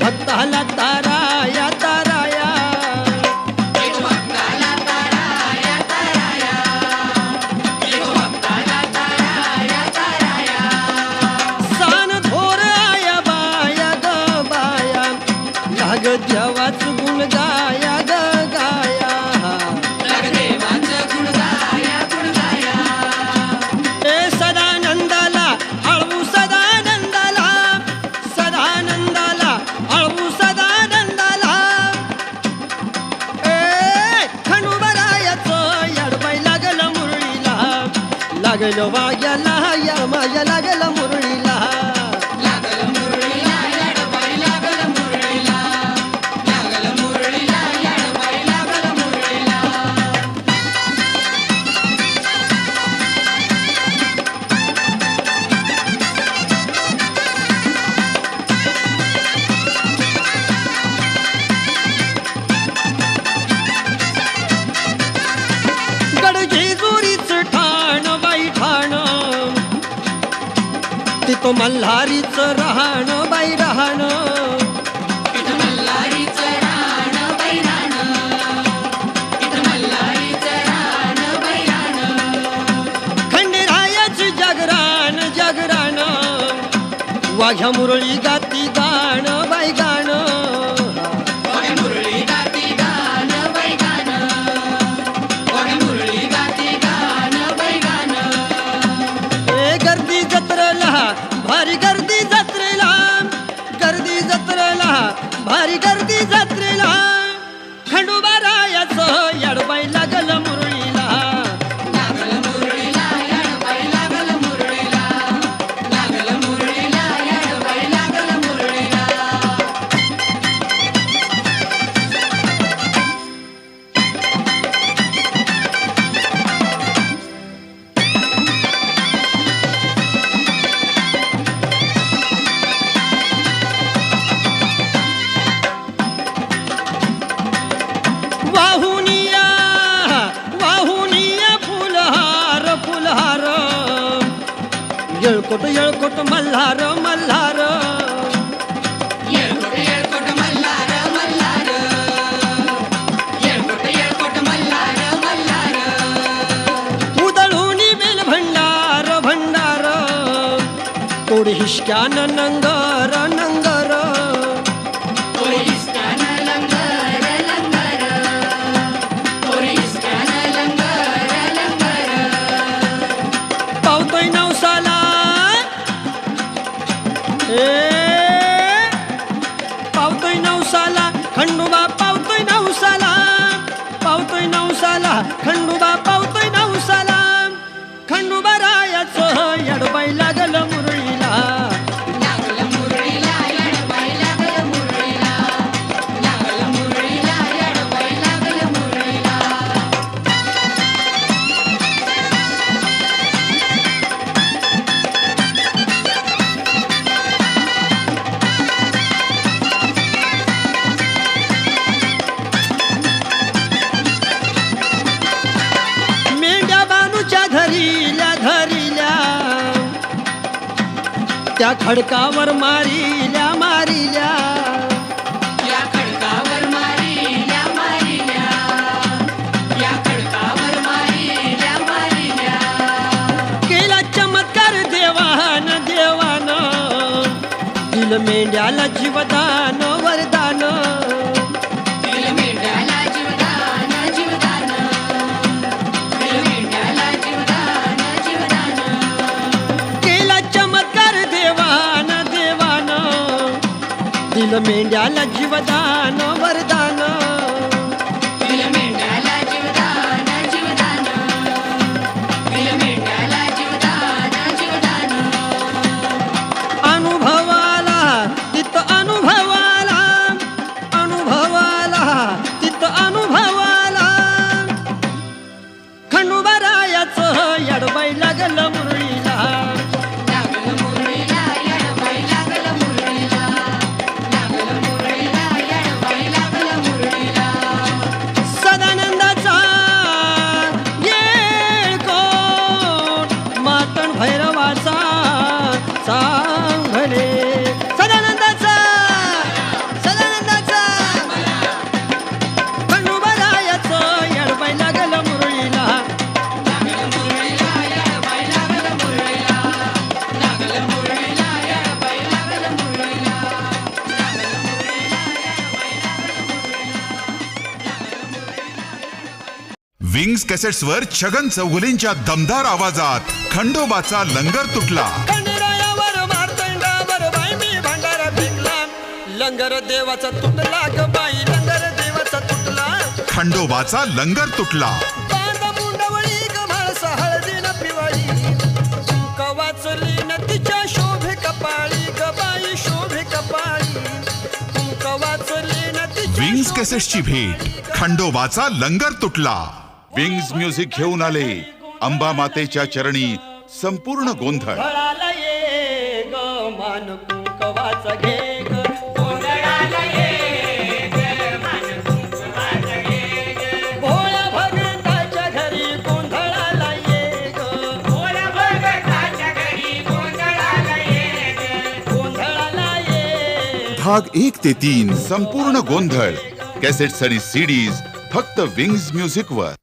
भक्ताला ताराया ताराया, एक भक्ताला ताराया ताराया, एक भक्ताला ताराया ताराया. सान थोर आया बाया ग बाया, लाग देवाच गुण गाया ग गाया. लाग देवाचं गुण गाया गुण गाया. ए सदानंदाला आळवू सदानंदाला, सदानंदाला आळवू सदानंदाला. ए खंडोबारायाचं येडबाई लागलं मुरळीला, लागलं वाग्याला या माझ्या लागलं मुरळीला. लागलं मुरळीला येडबाई लागलं मुरळीला, लागलं मुरळीला येडबाई लागलं मुरळीला. गडजेजुरीच ठाण बाई ठाण, तिथं मल्हारीचं राहण बाई राहण. इथं मल्हारीचं रान बाई रान, इथं मल्हारीचं रान बाई रान. खंडेरायाची जगरान जगरान, वाघ्या मुरळी गाती गाण बाई गाण. वाघ्या मुरळी गाती गान बाई गान, वाघ्या मुरळी गाती गान बाई गान. ए गर्दी जत्रेला भारी गर्दी जत्रेला, गर्दी जत्रेला भारी गर्दी जत्रेला. खंडोबारायाचं येडबाई लागलं मुरळीला, लागलं मुरळीला येडबाई लागलं मुरळीला, लागलं मुरळीला येडबाई लागलं मुरळीला. वाहुनिया वाहुनिया फुलहार फुलहार, येळकोट येळकोट मल्हार मल्हार. येळकोट येळकोट मल्हार मल्हार, येळकोट येळकोट मल्हार मल्हार. उदळूनी बेल भंडार भंडार, तोड हिसक्यान नंगर नंगर. पोरी हिसक्यानं लंगर लंगर, पोरी हिसक्यानं लंगर लंगर. पावतोय नवसाला ए पावतोय नवसाला खंडोबा पावतोय नवसाला, पावतोय नवसाला खंडोबा पावतोय नवसाला. खंडोबारायाचं येडबाई लागलं मुरळीला, लागलं मुरळीला येडबाई लागलं मुरळीला, लागलं मुरळीला येडबाई लागलं मुरळीला. मेंढ्या बानूच्या धरिल्या धरिल्या, त्या खडकावर मारिल्या मारिल्या. या खडकावर मारिल्या मारिल्या, या खडकावर मारिल्या मारिल्या. केला चमत्कार देवान देवान, दिल मेंढ्याला जीवदान वरदान. दिल मेंढ्याला जीवदान जीवदान, दिल मेंढ्याला जीवदान जीवदान. केला चमत्कार देवान देवान, दिल मेंढ्याला जीवदान वरदान. दिल मेंढ्याला जीवदान जीवदान, दिल मेंढ्याला जीवदान जीवदान. अनुभवाला तिथं अनुभवाला, अनुभवाला तिथं अनुभवाला. खंडोबारायाचं येडबाई लागलं मुरळीला, लागलं मुरळीला येडबाई लागलं मुरळीला, लागलं मुरळीला येडबाई लागलं मुरळीला. सदानंदाचा येळकोट मातण भैरवाचा सांगणे. सदानंदाचा कॅसेट्स वर छगन चौगुलेंच्या दमदार आवाजात खंडोबाचा लंगर तुटला. खंडरायावर मार्तंडावर बाई मी भांडारा फेकला. लंगर देवाचा तुटला ग बाई, लंगर देवाचा तुटला. खंडोबाचा लंगर तुटला. बांधा मुंडवळी ग म्हाळस हळदीन पिवळी. कवाचली न तिच्या शोभे कपाळी ग बाई, शोभे कपाळी. कवाचली न तिच्या विंग्स कॅसेट्सची भेट, खंडोबाचा लंगर तुटला. विंग्स म्युझिक घेऊन आले अंबा मातेच्या चरणी संपूर्ण गोंधळ. फळाला ये ग मान कुंकवाचा घे ग. गोंधळाला ये ग मान कुंकवाचा घे ग. भोळ्या भगताच्या घरी गोंधळाला ये ग. भोळ्या भगताच्या घरी गोंधळाला ये ग. गोंधळाला ये. भाग 1 ते 3 संपूर्ण गोंधळ कॅसेट्स आणि सीडीज फक्त विंग्स म्युझिक वर.